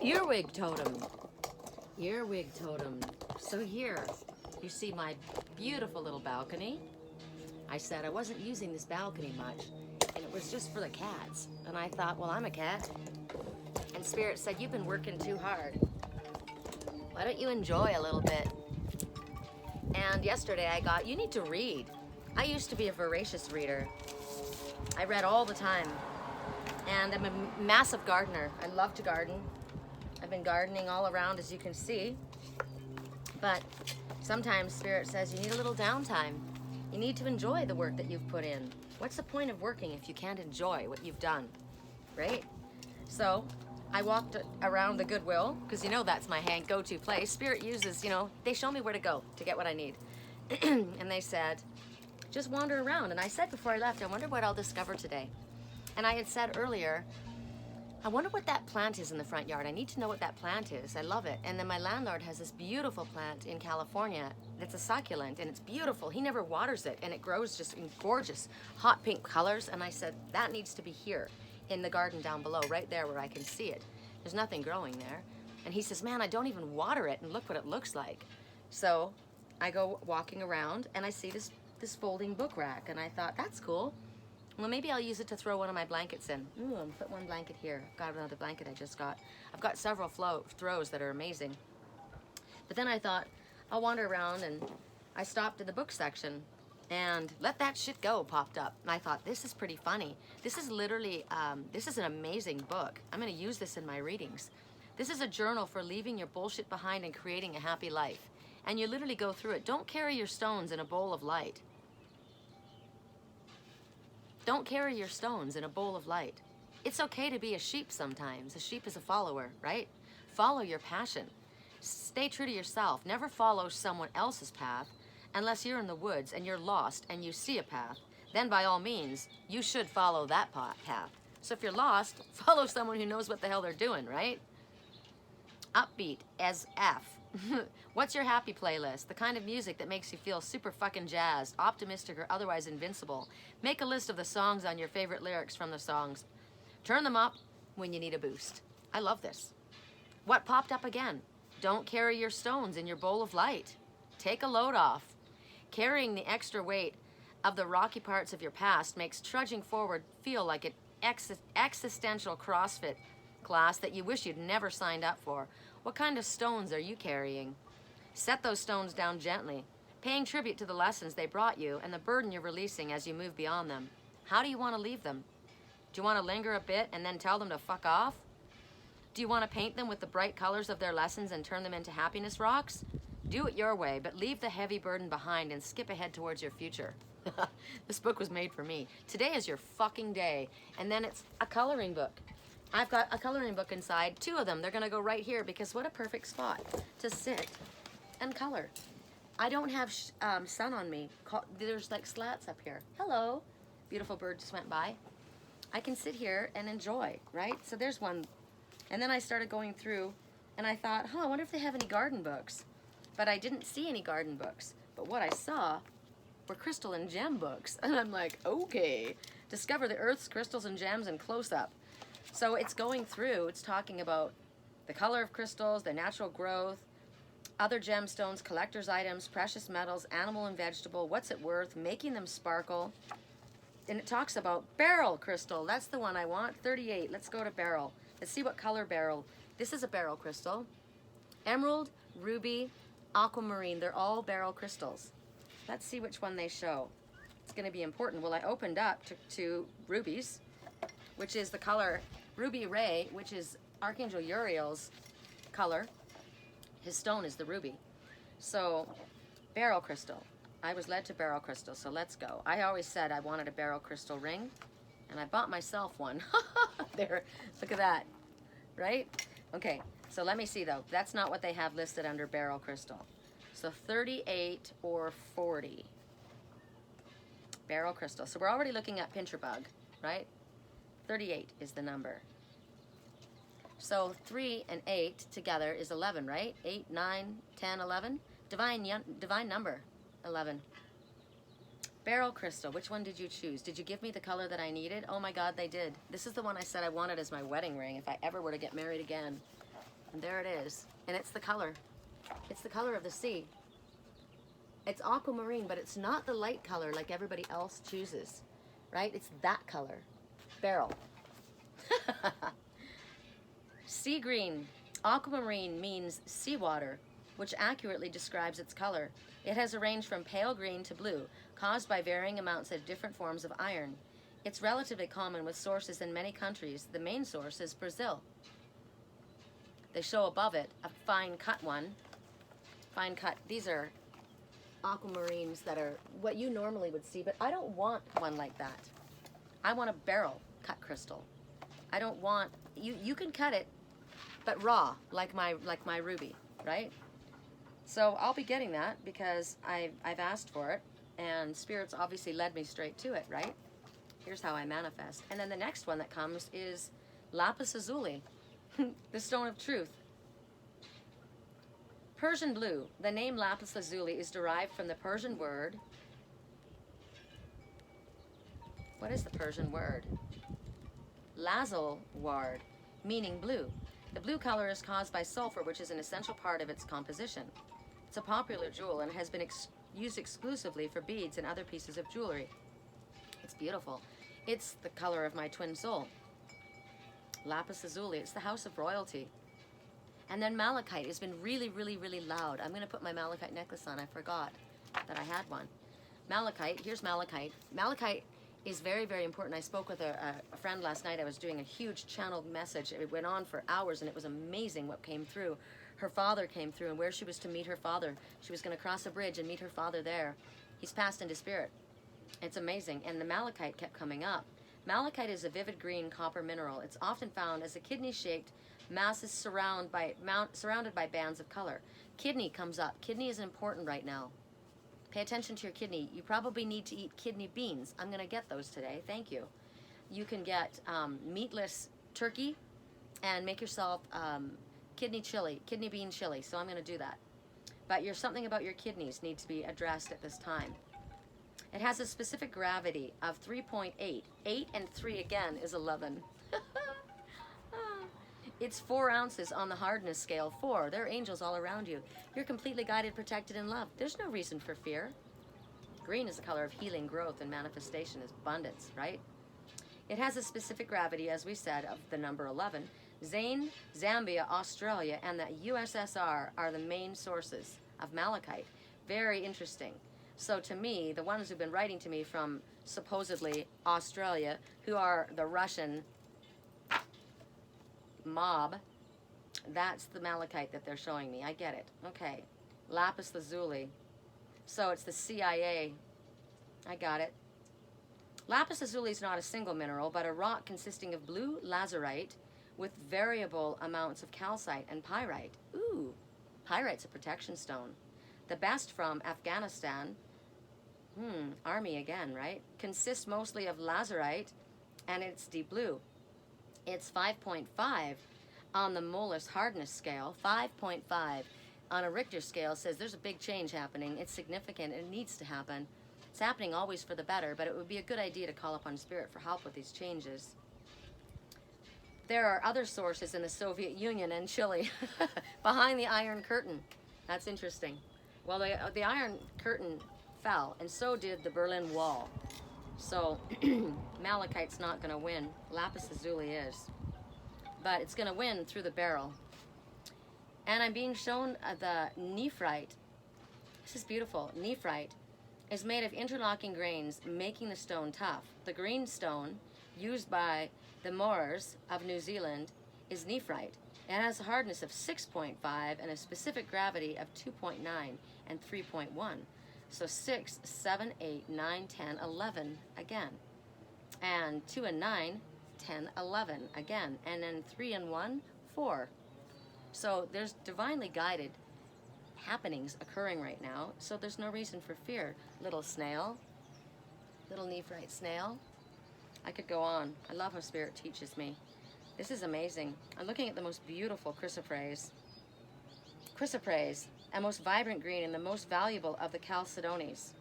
Earwig totem. Earwig totem. So here, you see my beautiful little balcony. I said I wasn't using this balcony much, and it was just for the cats. And I thought, well, I'm a cat. And Spirit said, you've been working too hard. Why don't you enjoy a little bit? And yesterday I got, you need to read. I used to be a voracious reader. I read all the time. And I'm a massive gardener. I love to garden. I've been gardening all around, as you can see. But sometimes Spirit says you need a little downtime. You need to enjoy the work that you've put in. What's the point of working if you can't enjoy what you've done, right? So I walked around the Goodwill, because you know that's my go-to place. Spirit uses, they show me where to go to get what I need. And they said, just wander around. And I said before I left, I wonder what I'll discover today. And I had said earlier, I wonder what that plant is in the front yard. I need to know what that plant is. I love it. And then my landlord has this beautiful plant in California that's a succulent, and it's beautiful. He never waters it, and it grows just in gorgeous hot pink colors. And I said, that needs to be here in the garden down below, right there where I can see it. There's nothing growing there. And he says, man, I don't even water it, and look what it looks like. So I go walking around, and I see this folding book rack, and I thought, that's cool. Well, maybe I'll use it to throw one of my blankets in. Ooh, I'll put one blanket here. I've got another blanket I just got. I've got several throws that are amazing. But then I thought, I'll wander around, and I stopped at the book section, and Let That Shit Go popped up. And I thought, this is pretty funny. This is literally, this is an amazing book. I'm gonna use this in my readings. This is a journal for leaving your bullshit behind and creating a happy life. And you literally go through it. Don't carry your stones in a bowl of light. Don't carry your stones in a bowl of light. It's okay to be a sheep sometimes. A sheep is a follower, right? Follow your passion. Stay true to yourself. Never follow someone else's path unless you're in the woods and you're lost and you see a path. Then by all means, you should follow that path. So if you're lost, follow someone who knows what the hell they're doing, right? Upbeat as F. What's your happy playlist? The kind of music that makes you feel super fucking jazzed, optimistic, or otherwise invincible. Make a list of the songs on your favorite lyrics from the songs. Turn them up when you need a boost. I love this. What popped up again? Don't carry your stones in your bowl of light. Take a load off. Carrying the extra weight of the rocky parts of your past makes trudging forward feel like an existential CrossFit class that you wish you'd never signed up for. What kind of stones are you carrying? Set those stones down gently, paying tribute to the lessons they brought you and the burden you're releasing as you move beyond them. How do you want to leave them? Do you want to linger a bit and then tell them to fuck off? Do you want to paint them with the bright colors of their lessons and turn them into happiness rocks? Do it your way, but leave the heavy burden behind and skip ahead towards your future. This book was made for me. Today is your fucking day. And then it's a coloring book. I've got a coloring book inside, 2 of them. They're gonna go right here because what a perfect spot to sit and color. I don't have sun on me. There's like slats up here. Hello, beautiful bird just went by. I can sit here and enjoy, right? So there's one. And then I started going through and I thought, I wonder if they have any garden books. But I didn't see any garden books. But what I saw were crystal and gem books. And I'm like, okay. Discover the earth's crystals and gems in close-up. So it's going through, it's talking about the color of crystals, their natural growth, other gemstones, collector's items, precious metals, animal and vegetable, what's it worth, making them sparkle. And it talks about beryl crystal. That's the one I want, 38. Let's go to beryl. Let's see what color beryl. This is a beryl crystal. Emerald, ruby, aquamarine, they're all beryl crystals. Let's see which one they show. It's going to be important. Well, I opened up to rubies, which is the color Ruby Ray, which is Archangel Uriel's color. His stone is the ruby. So, beryl crystal. I was led to beryl crystal, so let's go. I always said I wanted a beryl crystal ring, and I bought myself one. There, look at that, right? Okay, so let me see though. That's not what they have listed under beryl crystal. So 38 or 40. Beryl crystal. So we're already looking at pincher bug, right? 38 is the number. So 3 and 8 together is 11, right? 8, 9, 10, 11. Divine number, 11. Beryl crystal, which one did you choose? Did you give me the color that I needed? Oh my God, they did. This is the one I said I wanted as my wedding ring if I ever were to get married again. And there it is. And it's the color. It's the color of the sea. It's aquamarine, but it's not the light color like everybody else chooses, right? It's that color. Beryl. Sea green. Aquamarine means seawater, which accurately describes its color. It has a range from pale green to blue, caused by varying amounts of different forms of iron. It's relatively common with sources in many countries. The main source is Brazil. They show above it a fine cut one. Fine cut. These are aquamarines that are what you normally would see, but I don't want one like that. I want a barrel cut crystal. I don't want, you can cut it, but raw, like my ruby, right? So I'll be getting that because I've asked for it, and Spirit's obviously led me straight to it, right? Here's how I manifest. And then the next one that comes is lapis lazuli, the stone of truth. Persian blue. The name lapis lazuli is derived from the Persian word. What is the Persian word? Lazul ward, meaning blue. The blue color is caused by sulfur, which is an essential part of its composition. It's a popular jewel and has been used exclusively for beads and other pieces of jewelry. It's beautiful. It's the color of my twin soul. Lapis lazuli, it's the house of royalty. And then malachite has been really, really, really loud. I'm going to put my malachite necklace on. I forgot that I had one. Malachite, here's malachite. Malachite is very, very important. I spoke with a friend last night. I was doing a huge channeled message. It went on for hours, and it was amazing what came through. Her father came through, and where she was to meet her father. She was going to cross a bridge and meet her father there. He's passed into spirit. It's amazing. And the malachite kept coming up. Malachite is a vivid green copper mineral. It's often found as a kidney-shaped masses surrounded by bands of color. Kidney comes up. Kidney is important right now. Pay attention to your kidney. You probably need to eat kidney beans. I'm going to get those today. Thank you. You can get meatless turkey and make yourself kidney bean chili. So I'm going to do that. But something about your kidneys needs to be addressed at this time. It has a specific gravity of 3.8. 8 and 3 again is 11. It's 4 ounces on the hardness scale. 4. There are angels all around you. You're completely guided, protected, and loved. There's no reason for fear. Green is the color of healing, growth, and manifestation, is abundance, right? It has a specific gravity, as we said, of the number 11. Zane, Zambia, Australia, and the USSR are the main sources of malachite. Very interesting. So to me, the ones who've been writing to me from supposedly Australia, who are the Russian mob, that's the malachite that they're showing me. I get it. Okay. Lapis lazuli. So it's the CIA. I got it. Lapis lazuli is not a single mineral, but a rock consisting of blue lazurite with variable amounts of calcite and pyrite. Ooh, pyrite's a protection stone. The best from Afghanistan, army again, right? Consists mostly of lazurite, and it's deep blue. It's 5.5 on the Moelis hardness scale. 5.5 on a Richter scale says there's a big change happening. It's significant. It needs to happen. It's happening always for the better, but it would be a good idea to call upon Spirit for help with these changes. There are other sources in the Soviet Union and Chile behind the Iron Curtain. That's interesting. Well, the Iron Curtain fell, and so did the Berlin Wall. So malachite's not going to win. Lapis lazuli is. But it's going to win through the beryl. And I'm being shown the nephrite. This is beautiful. Nephrite is made of interlocking grains, making the stone tough. The green stone used by the Maoris of New Zealand is nephrite. It has a hardness of 6.5 and a specific gravity of 2.9 and 3.1. So 6, 7, 8, 9, 10, 11 again. And 2 and 9, 10, 11 again. And then 3 and 1, 4. So there's divinely guided happenings occurring right now. So there's no reason for fear. Little snail, little nephrite snail. I could go on. I love how Spirit teaches me. This is amazing. I'm looking at the most beautiful chrysoprase. Chrysoprase, a most vibrant green and the most valuable of the chalcedones.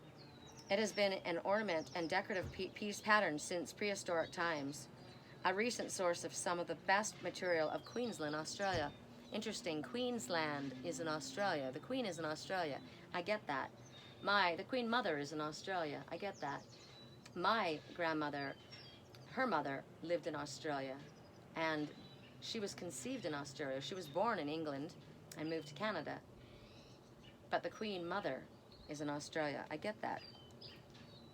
It has been an ornament and decorative piece pattern since prehistoric times, a recent source of some of the best material of Queensland, Australia. Interesting. Queensland is in Australia. The Queen is in Australia. I get that. The Queen Mother is in Australia. I get that. My grandmother, her mother, lived in Australia. And she was conceived in Australia. She was born in England and moved to Canada. But the Queen Mother is in Australia. I get that.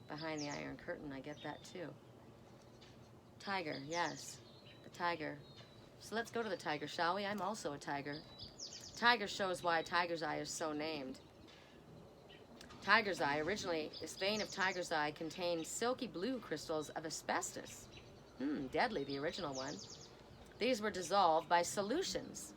Behind the Iron Curtain, I get that too. Tiger, yes. The tiger. So let's go to the tiger, shall we? I'm also a tiger. Tiger shows why Tiger's Eye is so named. Tiger's Eye, originally, this vein of Tiger's Eye contained silky blue crystals of asbestos. Deadly, the original one. These were dissolved by solutions.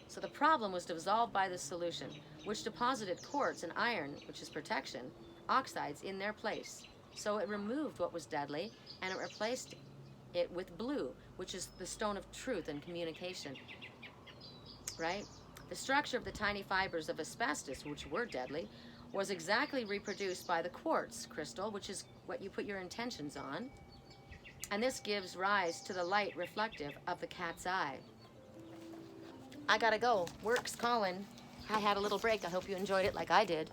So the problem was dissolved by the solution, which deposited quartz and iron, which is protection, oxides in their place. So it removed what was deadly, and it replaced it with blue, which is the stone of truth and communication. Right? The structure of the tiny fibers of asbestos, which were deadly, was exactly reproduced by the quartz crystal, which is what you put your intentions on. And this gives rise to the light reflective of the cat's eye. I gotta go. Work's calling. I had a little break. I hope you enjoyed it like I did.